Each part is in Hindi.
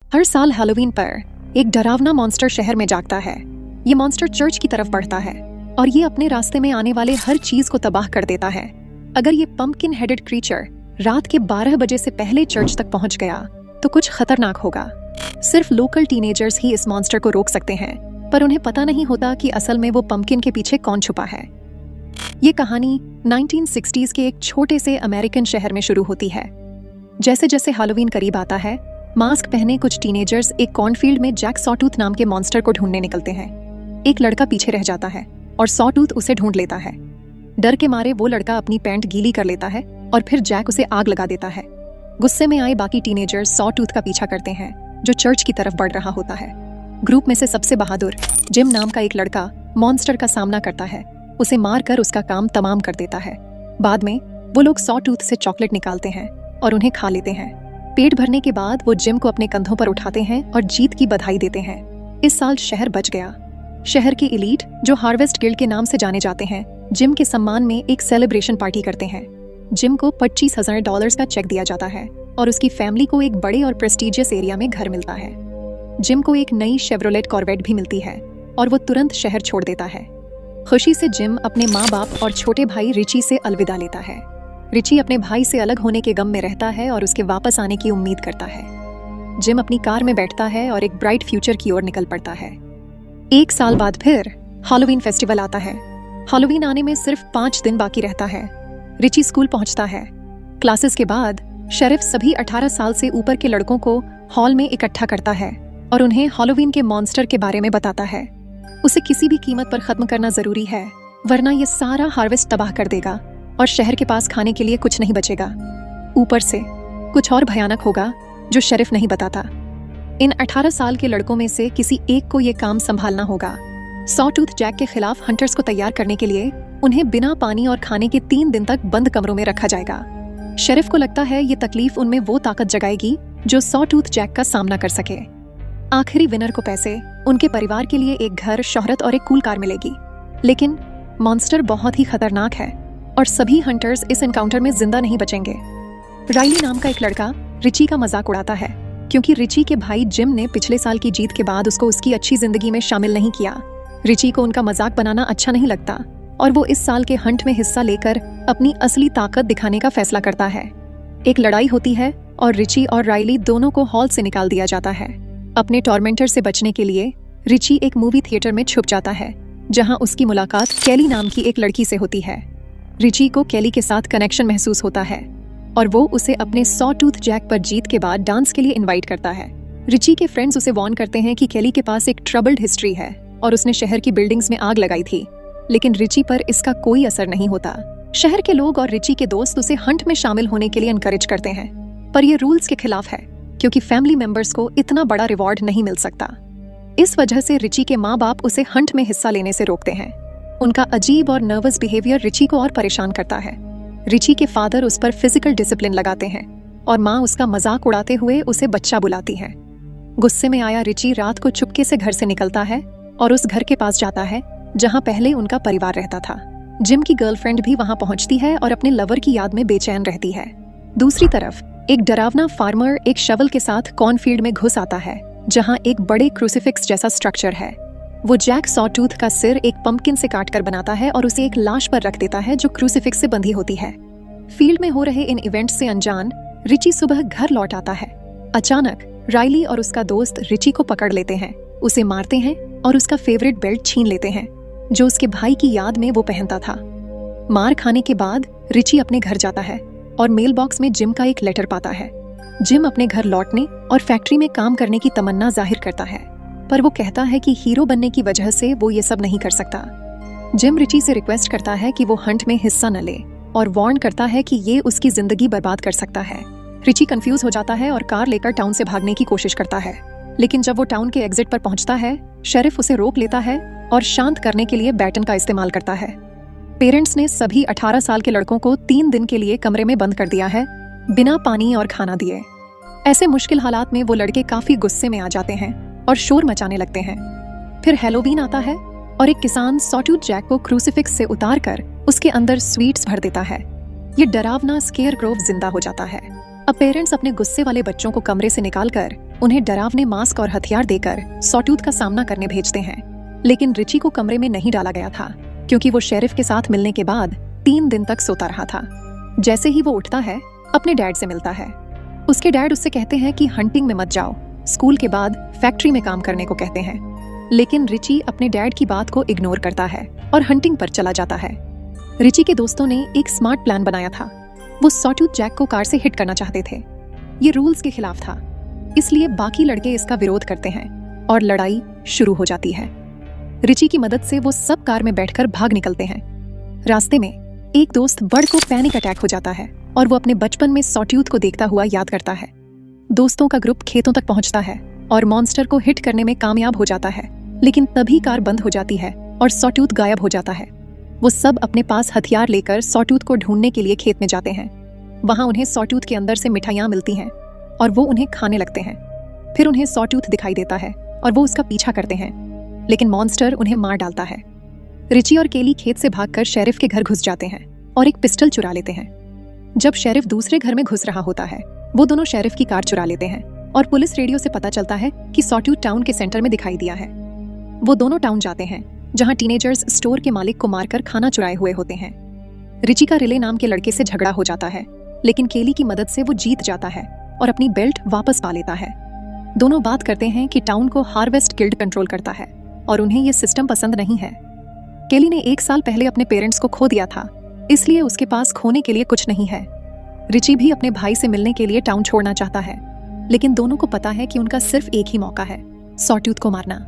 हर साल हैलोवीन पर एक डरावना मॉन्स्टर शहर में जागता है। ये मॉन्स्टर चर्च की तरफ बढ़ता है और ये अपने रास्ते में आने वाले हर चीज को तबाह कर देता है। अगर ये पंपकिन हेडेड क्रीचर रात के 12 बजे से पहले चर्च तक पहुंच गया तो कुछ खतरनाक होगा। सिर्फ लोकल टीनेजर्स ही इस मॉन्स्टर को रोक सकते हैं, पर उन्हें पता नहीं होता कि असल में वो पंपकिन के पीछे कौन छुपा है। ये कहानी 1960s के एक छोटे से अमेरिकन शहर में शुरू होती है। जैसे जैसे हैलोवीन करीब आता है, मास्क पहने कुछ टीनेजर्स एक कॉर्नफील्ड में जैक सॉटूथ नाम के मॉन्स्टर को ढूंढने निकलते हैं। एक लड़का पीछे रह जाता है और सॉटूथ उसे ढूंढ लेता है। डर के मारे वो लड़का अपनी पैंट गीली कर लेता है और फिर जैक उसे आग लगा देता है। गुस्से में आए बाकी टीनेजर्स सॉटूथ का पीछा करते हैं जो चर्च की तरफ बढ़ रहा होता है। ग्रुप में से सबसे बहादुर जिम नाम का एक लड़का मॉन्स्टर का सामना करता है, उसे मारकर उसका काम तमाम कर देता है। बाद में वो लोग सॉटूथ से चॉकलेट निकालते हैं और उन्हें खा लेते हैं। पेट भरने के बाद वो जिम को अपने कंधों पर उठाते हैं और जीत की बधाई देते हैं। इस साल शहर बच गया। शहर के एलीट जो हार्वेस्ट गिल्ड के नाम से जाने जाते हैं, जिम के सम्मान में एक सेलिब्रेशन पार्टी करते हैं। जिम को $25,000 का चेक दिया जाता है और उसकी फैमिली को एक बड़े और प्रेस्टिजियस एरिया में घर मिलता है। जिम को एक नई शेवरोलेट कॉर्वेट भी मिलती है और वो तुरंत शहर छोड़ देता है। खुशी से जिम अपने माँ बाप और छोटे भाई रिची से अलविदा लेता है। रिची अपने भाई से अलग होने के गम में रहता है और उसके वापस आने की उम्मीद करता है। जिम अपनी कार में बैठता है और एक ब्राइट फ्यूचर की ओर निकल पड़ता है। एक साल बाद फिर हैलोवीन फेस्टिवल आता है। हैलोवीन आने में सिर्फ 5 दिन बाकी रहता है। रिची स्कूल पहुंचता है। क्लासेस के बाद शेरिफ सभी 18 साल से ऊपर के लड़कों को हॉल में इकट्ठा करता है और उन्हें हैलोवीन के मॉन्स्टर के बारे में बताता है। उसे किसी भी कीमत पर खत्म करना जरूरी है, वरना ये सारा हार्वेस्ट तबाह कर देगा और शहर के पास खाने के लिए कुछ नहीं बचेगा। ऊपर से कुछ और भयानक होगा जो शेरिफ नहीं बताता। इन 18 साल के लड़कों में से किसी एक को ये काम संभालना होगा। सॉटूथ जैक के खिलाफ हंटर्स को तैयार करने के लिए उन्हें बिना पानी और खाने के 3 दिन तक बंद कमरों में रखा जाएगा। शेरिफ को लगता है ये तकलीफ उनमें वो ताकत जगाएगी जो सॉटूथ जैक का सामना कर सके। आखिरी विनर को पैसे, उनके परिवार के लिए एक घर, शोहरत और एक कूल कार मिलेगी। लेकिन मॉन्स्टर बहुत ही खतरनाक है और सभी हंटर्स इस एनकाउंटर में जिंदा नहीं बचेंगे। राइली नाम का एक लड़का रिची का मजाक उड़ाता है क्योंकि रिची के भाई जिम ने पिछले साल की जीत के बाद उसको उसकी अच्छी जिंदगी में शामिल नहीं किया। रिची को उनका मजाक बनाना अच्छा नहीं लगता और वो इस साल के हंट में हिस्सा लेकर अपनी असली ताकत दिखाने का फैसला करता है। एक लड़ाई होती है और रिची और राइली दोनों को हॉल से निकाल दिया जाता है। अपने टॉर्मेंटर से बचने के लिए रिची एक मूवी थिएटर में छुप जाता है जहां उसकी मुलाकात केली नाम की एक लड़की से होती है। रिची को केली के साथ कनेक्शन महसूस होता है और वो उसे अपने सॉटूथ जैक पर जीत के बाद डांस के लिए इनवाइट करता है। रिची के फ्रेंड्स उसे वार्न करते हैं कि केली के पास एक ट्रबल्ड हिस्ट्री है और उसने शहर की बिल्डिंग्स में आग लगाई थी, लेकिन रिची पर इसका कोई असर नहीं होता। शहर के लोग और रिची के दोस्त उसे हंट में शामिल होने के लिए एनकरेज करते हैं, पर ये रूल्स के खिलाफ है क्योंकि फैमिली मेंबर्स को इतना बड़ा रिवॉर्ड नहीं मिल सकता। इस वजह से रिची के माँ बाप उसे हंट में हिस्सा लेने से रोकते हैं। उनका अजीब और नर्वस बिहेवियर रिची को और परेशान करता है। रिची के फादर उस पर फिजिकल डिसिप्लिन लगाते हैं और माँ उसका मजाक उड़ाते हुए उसे बच्चा बुलाती है। गुस्से में आया रिची रात को चुपके से घर से निकलता है और उस घर के पास जाता है जहाँ पहले उनका परिवार रहता था। जिम की गर्लफ्रेंड भी वहाँ पहुँचती है और अपने लवर की याद में बेचैन रहती है। दूसरी तरफ एक डरावना फार्मर एक शवल के साथ कॉर्नफील्ड में घुस आता है जहाँ एक बड़े क्रूसिफिक्स जैसा स्ट्रक्चर है। वो जैक सॉटूथ का सिर एक पंपकिन से काटकर बनाता है और उसे एक लाश पर रख देता है जो क्रूसिफिक्स से बंधी होती है। फील्ड में हो रहे इन इवेंट्स से अनजान रिची सुबह घर लौट आता है। अचानक राइली और उसका दोस्त रिची को पकड़ लेते हैं, उसे मारते हैं और उसका फेवरेट बेल्ट छीन लेते हैं जो उसके भाई की याद में वो पहनता था। मार खाने के बाद रिची अपने घर जाता है और मेल बॉक्स में जिम का एक लेटर पाता है। जिम अपने घर लौटने और फैक्ट्री में काम करने की तमन्ना जाहिर करता है, पर वो कहता है कि हीरो बनने की वजह से वो ये सब नहीं कर सकता। जिम रिची से रिक्वेस्ट करता है कि वो हंट में हिस्सा न ले और वार्न करता है कि ये उसकी जिंदगी बर्बाद कर सकता है। रिची कंफ्यूज हो जाता है और कार लेकर टाउन से भागने की कोशिश करता है, लेकिन जब वो टाउन के एग्जिट पर पहुंचता है, शेरिफ उसे रोक लेता है और शांत करने के लिए बैटन का इस्तेमाल करता है। पेरेंट्स ने सभी 18 साल के लड़कों को 3 दिन के लिए कमरे में बंद कर दिया है, बिना पानी और खाना दिए। ऐसे मुश्किल हालात में वो लड़के काफी गुस्से में आ जाते हैं और शोर मचाने लगते हैं। फिर हैलोवीन आता है और एक किसान सॉटूथ जैक को क्रूसिफिक्स से उतारकर उसके अंदर स्वीट्स भर देता है। ये डरावना स्केयर ग्रोव जिंदा हो जाता है। अब पेरेंट्स अपने गुस्से वाले बच्चों को कमरे से निकालकर उन्हें डरावने मास्क और हथियार देकर सॉटूथ का सामना करने भेजते हैं। लेकिन रिची को कमरे में नहीं डाला गया था, क्योंकि वो शेरिफ के साथ मिलने के बाद 3 दिन तक सोता रहा था। जैसे ही वो उठता है, अपने डैड से मिलता है। उसके डैड उससे कहते हैं कि हंटिंग में मत जाओ, स्कूल के बाद फैक्ट्री में काम करने को कहते हैं। लेकिन रिची अपने डैड की बात को इग्नोर करता है और हंटिंग पर चला जाता है। रिची के दोस्तों ने एक स्मार्ट प्लान बनाया था। वो सॉटूथ जैक को कार से हिट करना चाहते थे। ये रूल्स के खिलाफ था, इसलिए बाकी लड़के इसका विरोध करते हैं और लड़ाई शुरू हो जाती है। रिची की मदद से वो सब कार में बैठकर भाग निकलते हैं। रास्ते में एक दोस्त बर्ड को पैनिक अटैक हो जाता है और वो अपने बचपन में सॉटूथ को देखता हुआ याद करता है। दोस्तों का ग्रुप खेतों तक पहुंचता है और मॉन्स्टर को हिट करने में कामयाब हो जाता है। लेकिन तभी कार बंद हो जाती है और सॉटूथ गायब हो जाता है। वो सब अपने पास हथियार लेकर सॉटूथ को ढूंढने के लिए खेत में जाते हैं। वहां उन्हें सॉटूथ के अंदर से मिठाइयां मिलती हैं और वो उन्हें खाने लगते हैं। फिर उन्हें सॉटूथ दिखाई देता है और वो उसका पीछा करते हैं, लेकिन मॉन्स्टर उन्हें मार डालता है। रिची और केली खेत से भागकर शेरिफ के घर घुस जाते हैं और एक पिस्टल चुरा लेते हैं। जब शेरिफ दूसरे घर में घुस रहा होता है, वो दोनों शेरिफ की कार चुरा लेते हैं और पुलिस रेडियो से पता चलता है कि सॉटूथ टाउन के सेंटर में दिखाई दिया है। वो दोनों टाउन जाते हैं, जहां टीनेजर्स स्टोर के मालिक को मारकर खाना चुराए हुए होते हैं। रिची का रिले नाम के लड़के से झगड़ा हो जाता है, लेकिन केली की मदद से वो जीत जाता है और अपनी बेल्ट वापस पा लेता है। दोनों बात करते हैं कि टाउन को हार्वेस्ट गिल्ड कंट्रोल करता है और उन्हें ये सिस्टम पसंद नहीं है। केली ने 1 साल पहले अपने पेरेंट्स को खो दिया था, इसलिए उसके पास खोने के लिए कुछ नहीं है। रिची भी अपने भाई से मिलने के लिए टाउन छोड़ना चाहता है, लेकिन दोनों को पता है कि उनका सिर्फ एक ही मौका है, सॉटूथ को मारना।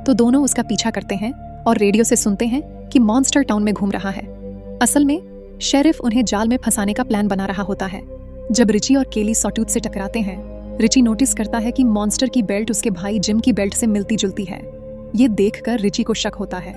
तो दोनों उसका पीछा करते हैं और रेडियो से सुनते हैं कि मॉन्स्टर टाउन में घूम रहा है। असल में शेरिफ उन्हें जाल में फंसाने का प्लान बना रहा होता है। जब रिची और केली सॉटूथ से टकराते हैं, रिची नोटिस करता है कि मॉन्स्टर की बेल्ट उसके भाई जिम की बेल्ट से मिलती जुलती है। ये देखकर रिची को शक होता है,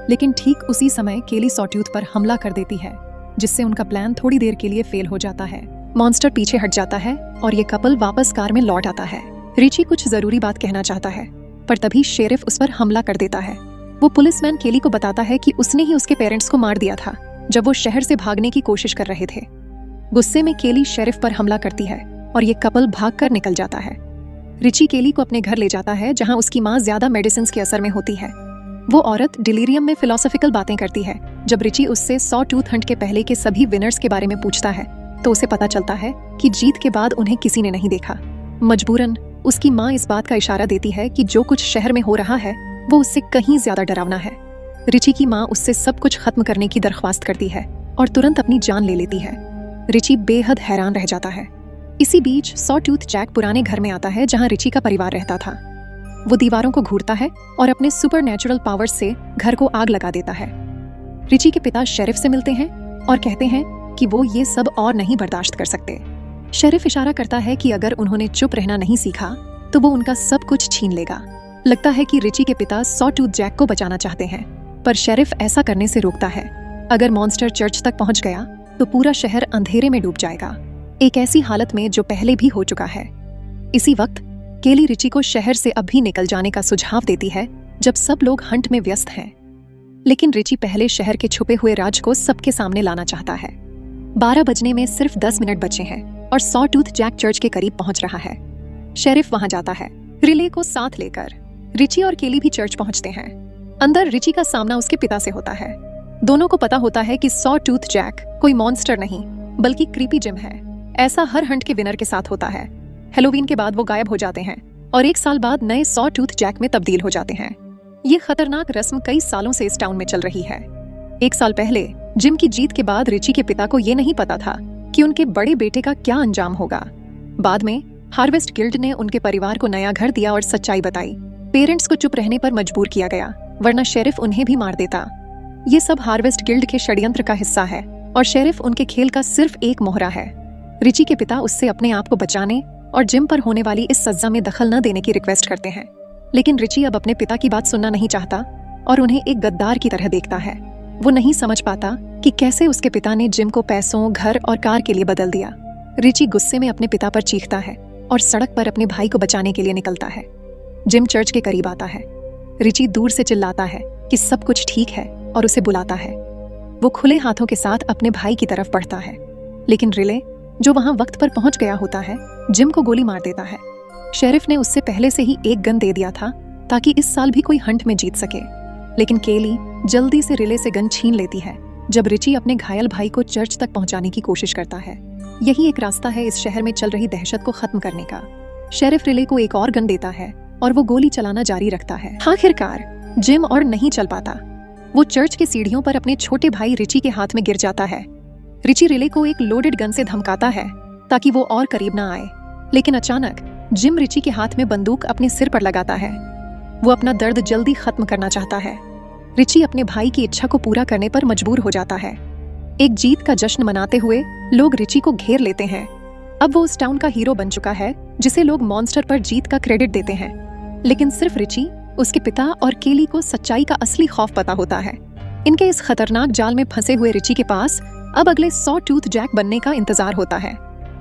लेकिन ठीक उसी समय केली सॉटूथ पर हमला कर देती है, जिससे उनका प्लान थोड़ी देर के लिए फेल हो जाता है। मॉन्स्टर पीछे हट जाता है और ये कपल वापस कार में लौट आता है। रिची कुछ जरूरी बात कहना चाहता है, पर तभी शेरिफ उस पर हमला कर देता है। वो पुलिसमैन केली को बताता है कि उसने ही उसके पेरेंट्स को मार दिया था जब वो शहर से भागने की कोशिश कर रहे थे। गुस्से में केली शेरिफ पर हमला करती है और ये कपल भागकर निकल जाता है। रिची केली को अपने घर ले जाता है, जहां उसकी माँ ज्यादा मेडिसिन के असर में होती है। वो औरत डिलीरियम में फिलोसॉफिकल बातें करती है। जब रिची उससे सॉटूथ हंट के पहले के सभी विनर्स के बारे में पूछता है, तो उसे पता चलता है कि जीत के बाद उन्हें किसी ने नहीं देखा। मजबूरन उसकी माँ इस बात का इशारा देती है कि जो कुछ शहर में हो रहा है वो उससे कहीं ज्यादा डरावना है। रिची की माँ उससे सब कुछ खत्म करने की दरख्वास्त करती है और तुरंत अपनी जान ले लेती है। रिची बेहद हैरान रह जाता है। इसी बीच सॉटूथ जैक पुराने घर में आता है, जहां रिची का परिवार रहता था। वो दीवारों को घूरता है और अपने सुपरनैचुरल पावर्स से घर को आग लगा देता है। रिची के पिता शेरिफ से मिलते हैं और कहते हैं कि वो ये सब और नहीं बर्दाश्त कर सकते। शेरिफ इशारा करता है कि अगर उन्होंने चुप रहना नहीं सीखा तो वो उनका सब कुछ छीन लेगा। लगता है कि रिची के पिता सॉटूथ जैक को बचाना चाहते हैं, पर शेरिफ ऐसा करने से रोकता है। अगर मॉन्स्टर चर्च तक पहुंच गया तो पूरा शहर अंधेरे में डूब जाएगा, एक ऐसी हालत में जो पहले भी हो चुका है। इसी वक्त केली रिची को शहर से अभी निकल जाने का सुझाव देती है, जब सब लोग हंट में व्यस्त हैं। लेकिन रिची पहले शहर के छुपे हुए राज को सबके सामने लाना चाहता है। 12 बजने में सिर्फ 10 मिनट बचे हैं और सॉटूथ जैक चर्च के करीब पहुंच रहा है। शेरिफ वहां जाता है, रिले को साथ लेकर। रिची और केली भी चर्च पहुंचते हैं। अंदर रिची का सामना उसके पिता से होता है। दोनों को पता होता है कि सॉटूथ जैक कोई मॉन्स्टर नहीं बल्कि क्रीपी जिम है। ऐसा हर हंट के विनर के साथ होता है। हेलोवीन के बाद वो गायब हो जाते हैं और 1 साल बाद नए सॉटूथ जैक में तब्दील हो जाते हैं। ये खतरनाक रस्म कई सालों से इस टाउन में चल रही है। 1 साल पहले जिम की जीत के बाद रिची के पिता को ये नहीं पता था कि उनके बड़े बेटे का क्या अंजाम होगा। बाद में हार्वेस्ट गिल्ड ने उनके परिवार को नया घर दिया और सच्चाई बताई। पेरेंट्स को चुप रहने पर मजबूर किया गया, वरना शेरिफ उन्हें भी मार देता। ये सब हार्वेस्ट गिल्ड के षड्यंत्र का हिस्सा है और शेरिफ उनके खेल का सिर्फ एक मोहरा है। रिची के पिता उससे अपने आप को बचाने और जिम पर होने वाली इस सजा में दखल न देने की रिक्वेस्ट करते हैं, लेकिन रिची अब अपने पिता की बात सुनना नहीं चाहता और उन्हें एक गद्दार की तरह देखता है। वो नहीं समझ पाता कि कैसे उसके पिता ने जिम को पैसों, घर और कार के लिए बदल दिया। रिची गुस्से में अपने पिता पर चीखता है और सड़क पर अपने भाई को बचाने के लिए निकलता है। जिम चर्च के करीब आता है। रिची दूर से चिल्लाता है कि सब कुछ ठीक है और उसे बुलाता है। वो खुले हाथों के साथ अपने भाई की तरफ बढ़ता है, लेकिन रिले, जो वहां वक्त पर पहुंच गया होता है, जिम को गोली मार देता है। शेरिफ ने उससे पहले से ही एक गन दे दिया था ताकि इस साल भी कोई हंट में जीत सके, लेकिन केली जल्दी से रिले से गन छीन लेती है जब रिची अपने घायल भाई को चर्च तक पहुंचाने की कोशिश करता है। यही एक रास्ता है इस शहर में चल रही दहशत को खत्म करने का। शेरिफ रिले को एक और गन देता है और वो गोली चलाना जारी रखता है। आखिरकार जिम और नहीं चल पाता। वो चर्च के सीढ़ियों पर अपने छोटे भाई रिची के हाथ में गिर जाता है। रिची रिले को एक लोडेड गन से धमकाता है ताकि वो और करीब ना आए, लेकिन अचानक जिम रिची के हाथ में बंदूक अपने सिर पर लगाता है। वो अपना दर्द जल्दी खत्म करना चाहता है। रिची अपने भाई की इच्छा को पूरा करने पर मजबूर हो जाता है। एक जीत का जश्न मनाते हुए लोग रिची को घेर लेते हैं। अब वो उस टाउन का हीरो बन चुका है जिसे लोग मॉन्स्टर पर जीत का क्रेडिट देते हैं, लेकिन सिर्फ रिची, उसके पिता और केली को सच्चाई का असली खौफ पता होता है। इनके इस खतरनाक जाल में फंसे हुए रिची के पास अब अगले सॉ टूथ जैक बनने का इंतजार होता है।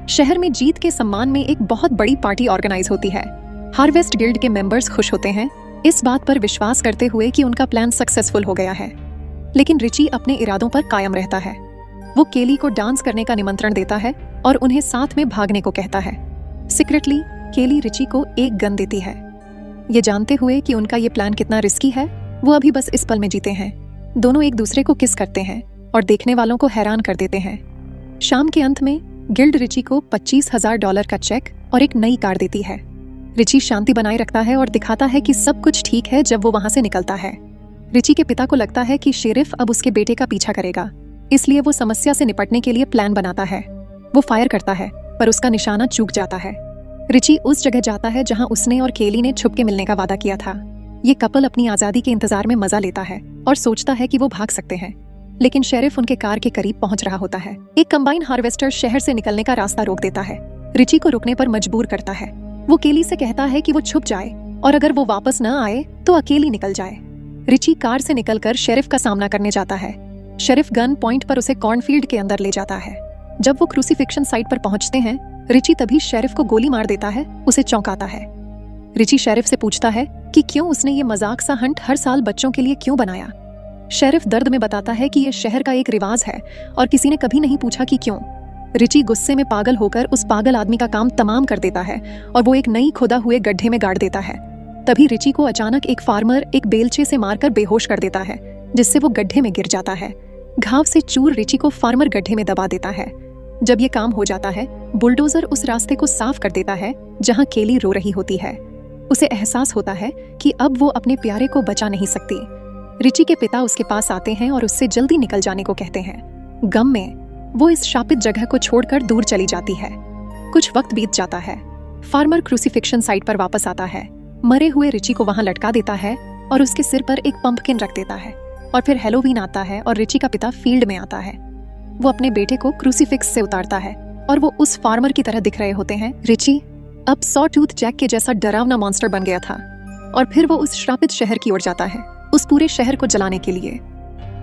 शहर में जीत के सम्मान में एक बहुत बड़ी पार्टी ऑर्गेनाइज होती है। हार्वेस्ट गिल्ड के मेंबर्स खुश होते हैं, इस बात पर विश्वास करते हुए कि उनका प्लान सक्सेसफुल हो गया है। लेकिन रिची अपने इरादों पर कायम रहता है। वो केली को डांस करने का निमंत्रण देता है और उन्हें साथ में भागने को कहता है। सीक्रेटली केली रिची को एक गन देती है। ये जानते हुए कि उनका ये प्लान कितना रिस्की है, वो अभी बस इस पल में जीते हैं। दोनों एक दूसरे को किस करते हैं और देखने वालों को हैरान कर देते हैं। शाम के अंत में गिल्ड रिची को $25,000 का चेक और एक नई कार देती है। रिची शांति बनाए रखता है और दिखाता है कि सब कुछ ठीक है जब वो वहां से निकलता है। रिची के पिता को लगता है कि शेरिफ अब उसके बेटे का पीछा करेगा, इसलिए वो समस्या से निपटने के लिए प्लान बनाता है। वो फायर करता है पर उसका निशाना चूक जाता है। रिची उस जगह जाता है जहां उसने और केली ने छुप के मिलने का वादा किया था। ये कपल अपनी आजादी के इंतजार में मजा लेता है और सोचता है कि वो भाग सकते हैं, लेकिन शेरिफ उनके कार के करीब पहुंच रहा होता है। एक कंबाइन हार्वेस्टर शहर से निकलने का रास्ता रोक देता है। रिची को रुकने पर मजबूर करता है। वो केली से कहता है कि वो छुप जाए और अगर वो वापस न आए तो अकेली निकल जाए। रिची कार से निकलकर शेरिफ का सामना करने जाता है। शेरिफ गन पॉइंट पर उसे कॉर्नफील्ड के अंदर ले जाता है। जब वो क्रूसीफिक्शन साइट पर पहुंचते हैं, रिची तभी शेरिफ को गोली मार देता है, उसे चौंकाता है। रिची शेरिफ से पूछता है कि क्यों उसने ये मजाक सा हंट हर साल बच्चों के लिए क्यों बनाया। शेरिफ दर्द में बताता है कि ये शहर का एक रिवाज है और किसी ने कभी नहीं पूछा कि क्यों। रिची गुस्से में पागल होकर उस पागल आदमी का काम तमाम कर देता है और वो एक नई खुदा हुए गड्ढे में गाड़ देता है। तभी रिची को अचानक एक फार्मर एक बेलचे से मारकर बेहोश कर देता है, जिससे वो गड्ढे में गिर जाता है। घाव से चूर रिची को फार्मर गड्ढे में दबा देता है। जब ये काम हो जाता है, बुलडोजर उस रास्ते को साफ कर देता है जहां केली रो रही होती है। उसे एहसास होता है कि अब वो अपने प्यारे को बचा नहीं सकती। रिची के पिता उसके पास आते हैं और उससे जल्दी निकल जाने को कहते हैं। गम में वो इस शापित जगह को छोड़कर दूर चली जाती है। कुछ वक्त बीत जाता है। फार्मर क्रूसीफिक्शन साइट पर वापस आता है, मरे हुए रिची को वहां लटका देता है और उसके सिर पर एक पंपकिन रख देता है। और फिर हैलोवीन आता है और रिची का पिता फील्ड में आता है। वो अपने बेटे को क्रूसीफिक्स से उतारता है और वो उस फार्मर की तरह दिख रहे होते हैं। रिची अब सॉ टूथ जैक के जैसा डरावना मॉन्स्टर बन गया था और फिर वो उस श्रापित शहर की ओर जाता है, उस पूरे शहर को जलाने के लिए।